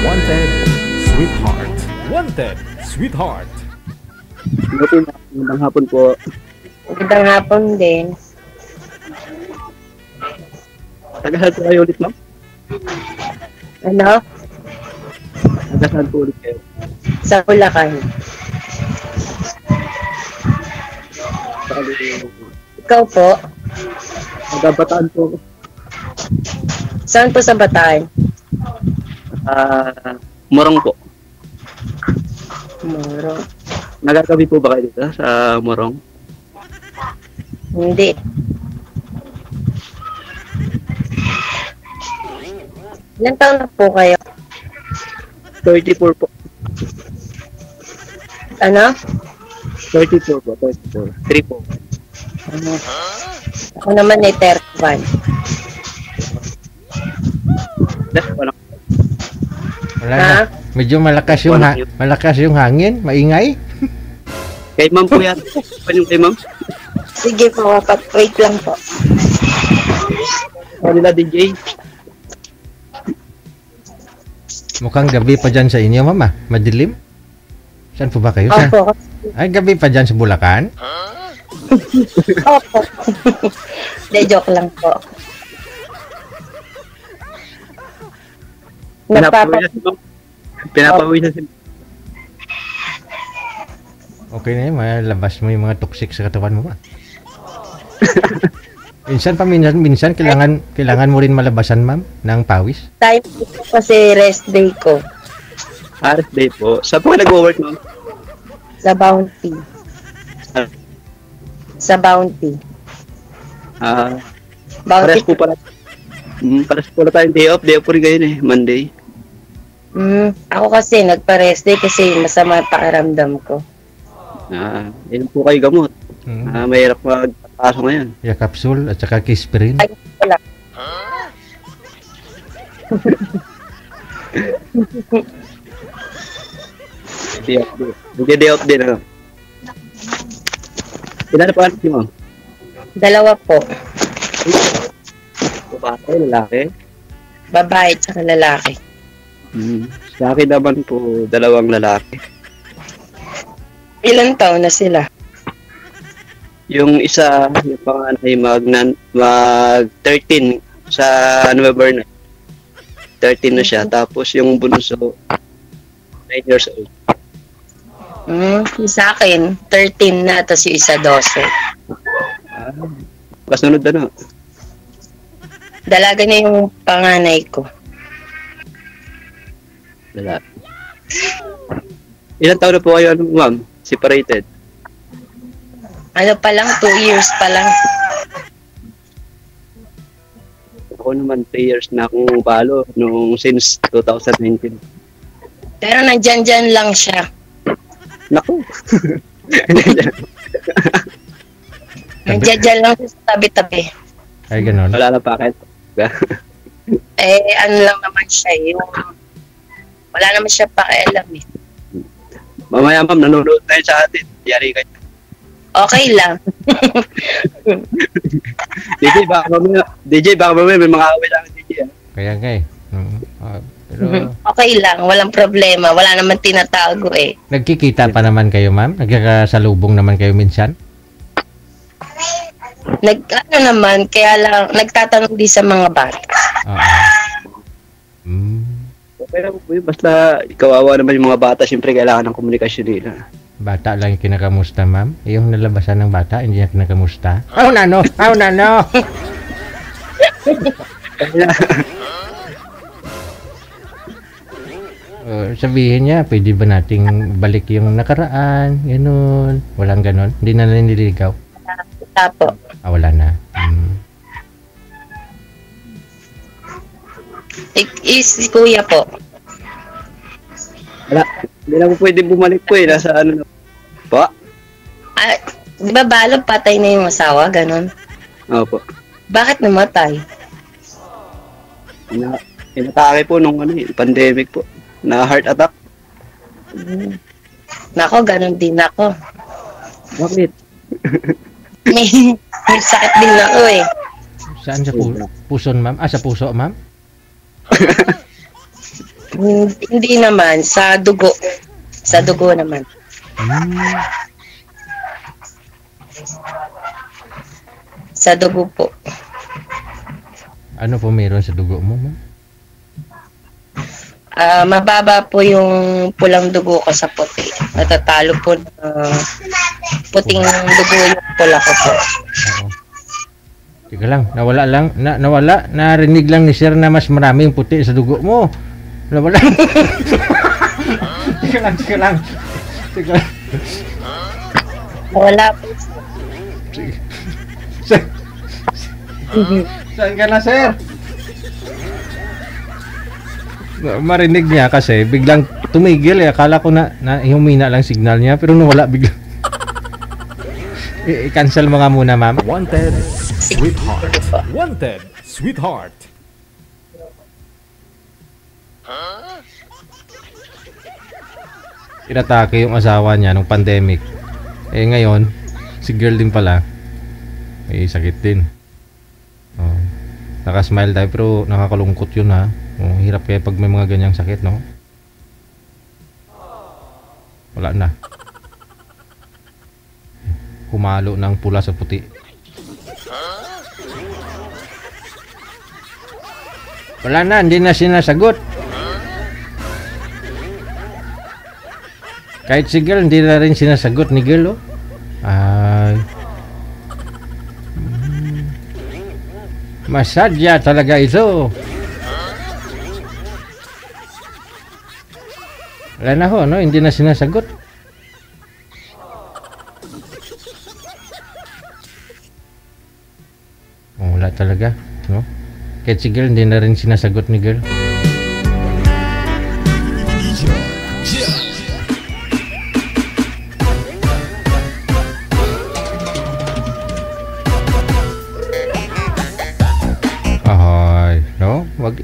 Wanted, Sweetheart. Wanted, Sweetheart. Magandang hapon po. Magandang hapon din. Taga-saan po kayo ulit, ma'am? Ano? Taga-saan po ulit kayo? Sa Bulacan. Bali, Ikaw po? taga-Bataan po. Saan po sa Bataan? Morong po. Moro. Nagagabi po ba kayo dito sa Morong? Hindi. Ilan taon na po kayo? 34 po. Ano? 34 po, 34. 3 po. Ano? Ako naman ay 31. That's wala. Wala Ha? na. Medyo malakas yung hangin, maingay. Kay ma'am po yan. Ano yung kay ma'am? Sige po, wait lang po. Nila DJ. Mukhang gabi pa dyan sa inyo, mama. Madilim? Saan po ba kayo? Opo. Ay, gabi pa dyan sa Bulacan? Opo. De, joke lang po. Pinapawi na si Okay na yun, malabas mo yung mga toxic sa katawan mo ba? minsan kailangan mo rin malabasan, ma'am, ng pawis. Time po kasi rest day ko. Rest day po. Saan po kayo nag-work, ma'am? Sa Bounty. Sa Bounty. Bounty. Pares po pala. Pares po pala tayong day off. Day off po rin kayo eh. Monday. Ako kasi nagpa-rest day kasi masama ang pakiramdam ko. Ilan po kayo gamot? Mahirap magpaso ngayon. Yeah, capsule at saka kispirin. Ay, wala. Day off din. Day off din, ano? Ilan na po anak niyo, ma'am? 2 po. Babae, lalaki? Babae at saka lalaki. Sa akin naman po, 2 lalaki. Ilan taon na sila? Yung isa, yung panganay mag-13 sa November na. 13 na siya. Tapos yung bunso, 9 years old. Yung sa akin, 13 na, tapos yung isa 12. Kasunod na. Dalaga na yung panganay ko. Lalaki. Ilan taon na po kayo, ma'am? Separated? Ano pa lang, 2 years pa lang. Ako naman 3 years na akong balo nung since 2019. Pero nandyan lang siya. Naku! Nandyan lang siya sa tabi-tabi. Ay, ganon. Wala na packet. Ano lang naman siya, yung... Wala naman siya pakialam eh. Mamaya, ma'am, nanonood tayo sa atin. Yari kayo. Okay lang. DJ, baka mamaya may mga away lang DJ. Kaya nga eh. Pero Okay lang, walang problema. Wala naman tinatago eh. nagkikita pa naman kayo, ma'am? Nagkakasalubong naman kayo minsan? Ano naman, kaya lang, nagtatanong din sa mga bata. Oo. Okay lang po yun. Basta kawawa naman yung mga bata. Siyempre, kailangan ng komunikasyon nila. Bata lang yung kinakamusta, ma'am? Yung nalabasan ng bata, hindi niya kinakamusta? Oh, nano! Oh, nano! Sabihin niya, pwede ba nating balik yung nakaraan? Ganun. Walang ganun. Hindi na nililigaw. Tapo. Wala na. Si kuya po. Wala. Hindi na po pwede bumalik po eh. Nasa ano na. Po? Di ba balo patay na yung asawa? Ganon. Opo. Bakit namatay? Inatake po nung pandemic po. Na heart attack. Nako, ganon din ako. Bakit? May sakit din ako eh. Saan sa puson, ma'am? Sa puso, ma'am? Hindi naman, sa dugo. Sa dugo naman. Hmm. Sa dugo po. Ano po meron sa dugo mo, ma'am? Mababa po yung pulang dugo ko sa puti. Natatalo po ng puting dugo yung pula ko po. Oo. Teka lang, nawala. Narinig lang ni sir na mas maraming puti sa dugo mo. Nawala. Teka lang. Teka lang. Wala po. Sir. Saan ka na, sir? Marinig niya kasi biglang tumigil eh. Akala ko na humina lang signal niya pero nawala biglang. I-cancel mo nga muna, ma'am. Wanted, sweetheart. Wanted, sweetheart. Inatake yung asawa niya nung pandemic. Eh ngayon, si girl din pala. May sakit din. Oh. Nakasmile tayo pero nakakalungkot yun ha. Oh, hirap kaya pag may mga ganyang sakit, no? Wala na. Humalo ng pula sa puti. Wala na, hindi na sinasagot. Kahit si girl, hindi na rin sinasagot ni girl, oh. Ay. Masadya talaga ito. Wala na ho, no? Hindi na sinasagot. Oh, wala talaga, no? Kahit si girl, hindi na rin sinasagot ni girl. Ahoy, no? Wag